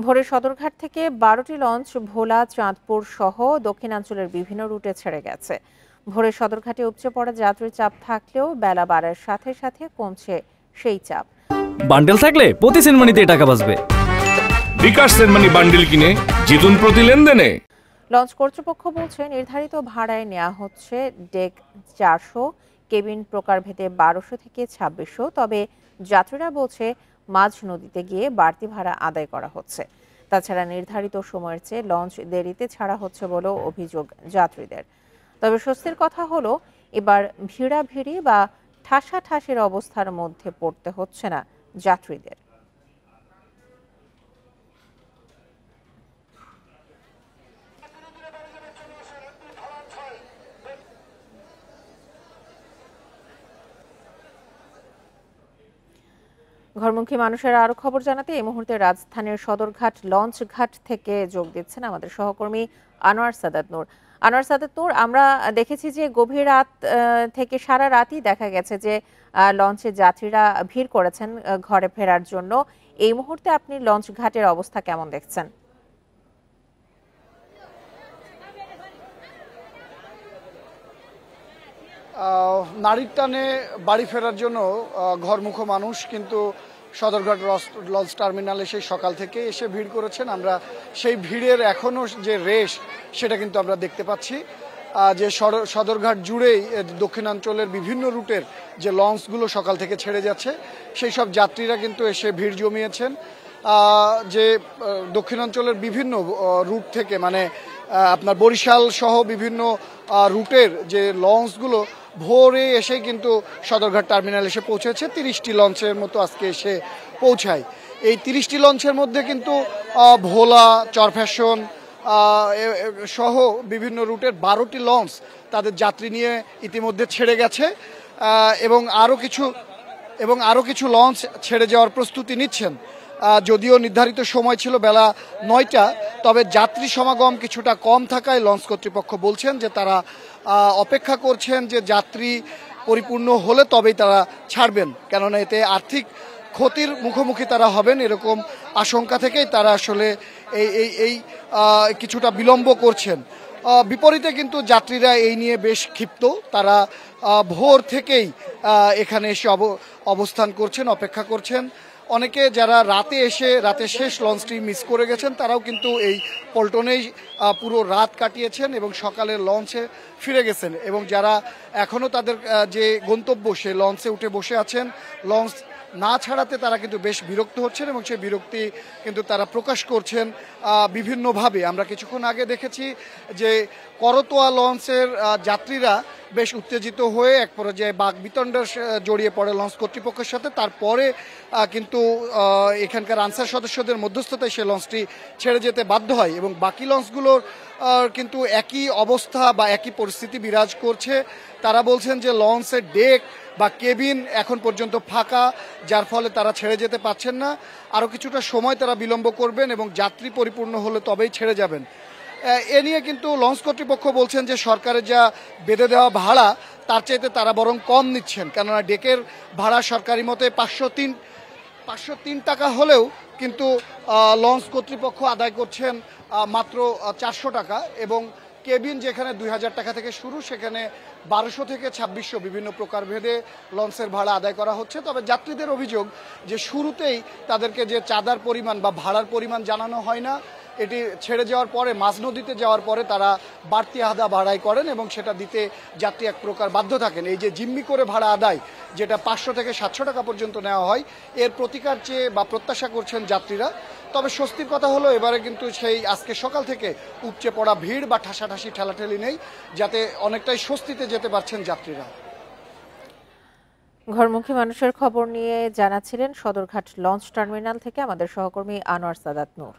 ভোরে সদরঘাট থেকে ১২টি লঞ্চ ভোলা, চাঁদপুর সহ দক্ষিণাঞ্চলের বিভিন্ন রুটে ছেড়ে গেছে। ভোরে সদরঘাটে উপচে পড়া যাত্রীর চাপ থাকলেও বেলা বাড়ার সাথে সাথে কমছে সেই চাপ। বান্ডেল থাকলে প্রতি সেনমানিতে টাকা বাঁচবে। বিকাশ সেনমানি বান্ডেল কিনে জিতুন প্রতি লেনদেনে। লঞ্চ কর্তৃপক্ষ বলছে নির্ধারিত ভাড়ায় নেওয়া হচ্ছে ডেক ৪০০, কেবিন প্রকারভেদে ১২০০ থেকে ২৬০০। তবে যাত্রীরা বলছে মাঝ নদীতে গিয়ে বাড়তি ভাড়া আদায় করা হচ্ছে। তাছাড়া নির্ধারিত সময়ের চেয়ে লঞ্চ দেরিতে ছাড়া হচ্ছে বলেও অভিযোগ যাত্রীদের। তবে স্বস্তির কথা হলো এবার ভিড়াভিড়ি বা ঠাসাঠাসির অবস্থার মধ্যে পড়তে হচ্ছে না যাত্রীদের। ঘরমুখী মানুষের আরো খবর জানাতে এই মুহূর্তে রাজধানীর সদরঘাট লঞ্চ ঘাট থেকে যোগ দিচ্ছেন আমাদের সহকর্মী আনোয়ার সাদাত নূর। আনোয়ার সাদাত নূর, আমরা দেখেছি যে গভীর রাত থেকে সারা রাতই দেখা গেছে যে লঞ্চে যাত্রীরা ভিড় করেছেন ঘরে ফেরার জন্য। এই মুহূর্তে আপনি লঞ্চ ঘাটের অবস্থা কেমন দেখছেন? নারীর টানে বাড়ি ফেরার জন্য ঘরমুখ মানুষ কিন্তু সদরঘাট লঞ্চ টার্মিনালে সেই সকাল থেকে এসে ভিড় করেছেন। আমরা সেই ভিড়ের এখনও যে রেশ সেটা কিন্তু আমরা দেখতে পাচ্ছি যে সদরঘাট জুড়েই দক্ষিণাঞ্চলের বিভিন্ন রুটের যে লঞ্চগুলো সকাল থেকে ছেড়ে যাচ্ছে সেই সব যাত্রীরা কিন্তু এসে ভিড় জমিয়েছেন। যে দক্ষিণাঞ্চলের বিভিন্ন রুট থেকে মানে আপনার বরিশাল সহ বিভিন্ন রুটের যে লঞ্চগুলো ভোরে এসে কিন্তু সদরঘাট টার্মিনাল এসে পৌঁছেছে। 30টি লঞ্চের মতো আজকে এসে পৌঁছায়। এই 30টি লঞ্চের মধ্যে কিন্তু ভোলা, চরফ্যাশন সহ বিভিন্ন রুটের 12টি লঞ্চ তাদের যাত্রী নিয়ে ইতিমধ্যে ছেড়ে গেছে এবং আরও কিছু লঞ্চ ছেড়ে যাওয়ার প্রস্তুতি নিচ্ছেন। যদিও নির্ধারিত সময় ছিল বেলা 9টা, তবে যাত্রী সমাগম কিছুটা কম থাকায় লঞ্চ কর্তৃপক্ষ বলছেন যে তারা অপেক্ষা করছেন যে যাত্রী পরিপূর্ণ হলে তবেই তারা ছাড়বেন, কেননা এতে আর্থিক ক্ষতির মুখোমুখি তারা হবেন এরকম আশঙ্কা থেকেই তারা আসলে এই কিছুটা বিলম্ব করছেন। বিপরীতে কিন্তু যাত্রীরা এই নিয়ে বেশ ক্ষিপ্ত। তারা ভোর থেকেই এখানে এসে অবস্থান করছেন, অপেক্ষা করছেন। অনেকে যারা রাতে শেষ লঞ্চটি মিস করে গেছেন তারাও কিন্তু এই পল্টনেই পুরো রাত কাটিয়েছেন এবং সকালের লঞ্চে ফিরে গেছেন এবং যারা এখনও তাদের যে গন্তব্য সে লঞ্চে উঠে বসে আছেন, লঞ্চ না ছাড়াতে তারা কিন্তু বেশ বিরক্ত হচ্ছেন এবং সেই বিরক্তি কিন্তু তারা প্রকাশ করছেন বিভিন্নভাবে। আমরা কিছুক্ষণ আগে দেখেছি যে করতোয়া লঞ্চের যাত্রীরা বেশ উত্তেজিত হয়ে এক পর্যায়ে বাকবিতণ্ডা জড়িয়ে পড়ে লঞ্চ কর্তৃপক্ষের সাথে। তারপরে কিন্তু এখানকার আনসার সদস্যদের মধ্যস্থতায় সে লঞ্চটি ছেড়ে যেতে বাধ্য হয় এবং বাকি লঞ্চগুলোর কিন্তু একই অবস্থা বা একই পরিস্থিতি বিরাজ করছে। তারা বলছেন যে লঞ্চের ডেক বা কেবিন এখন পর্যন্ত ফাঁকা, যার ফলে তারা ছেড়ে যেতে পারছেন না। আরও কিছুটা সময় তারা বিলম্ব করবেন এবং যাত্রী পরিপূর্ণ হলে তবেই ছেড়ে যাবেন। এ নিয়ে কিন্তু লঞ্চ কর্তৃপক্ষ বলছেন যে সরকারের যা বেঁধে দেওয়া ভাড়া তার চাইতে তারা বরং কম নিচ্ছেন, কেননা ডেকের ভাড়া সরকারি মতে 503 টাকা হলেও কিন্তু লঞ্চ কর্তৃপক্ষ আদায় করছেন মাত্র 400 টাকা এবং কেবিন যেখানে 2000 টাকা থেকে শুরু সেখানে 1200 থেকে 2600 বিভিন্ন প্রকারভেদে লঞ্চের ভাড়া আদায় করা হচ্ছে। তবে যাত্রীদের অভিযোগ যে শুরুতেই তাদেরকে যে চাঁদার পরিমাণ বা ভাড়ার পরিমাণ জানানো হয় না, এটি ছেড়ে যাওয়ার পরে মাঝ নদীতে যাওয়ার পরে তারা বাড়তি আদা ভাড়াই করেন এবং সেটা দিতে যাত্রী এক প্রকার বাধ্য থাকেন। এই যে জিম্মি করে ভাড়া আদায় যেটা 500 থেকে 700 টাকা পর্যন্ত নেওয়া হয়, এর প্রতিকার চেয়ে বা প্রত্যাশা করছেন যাত্রীরা। তবে স্বস্তির কথা হলো এবারে কিন্তু সেই আজকে সকাল থেকে উপচে পড়া ভিড় বা ঠাসাঠাসি ঠেলাঠেলি নেই, যাতে অনেকটাই স্বস্তিতে যেতে পারছেন যাত্রীরা। ঘরমুখী মানুষের খবর নিয়ে জানাচ্ছিলেন সদরঘাট লঞ্চ টার্মিনাল থেকে আমাদের সহকর্মী আনোয়ার সাদাত নূর।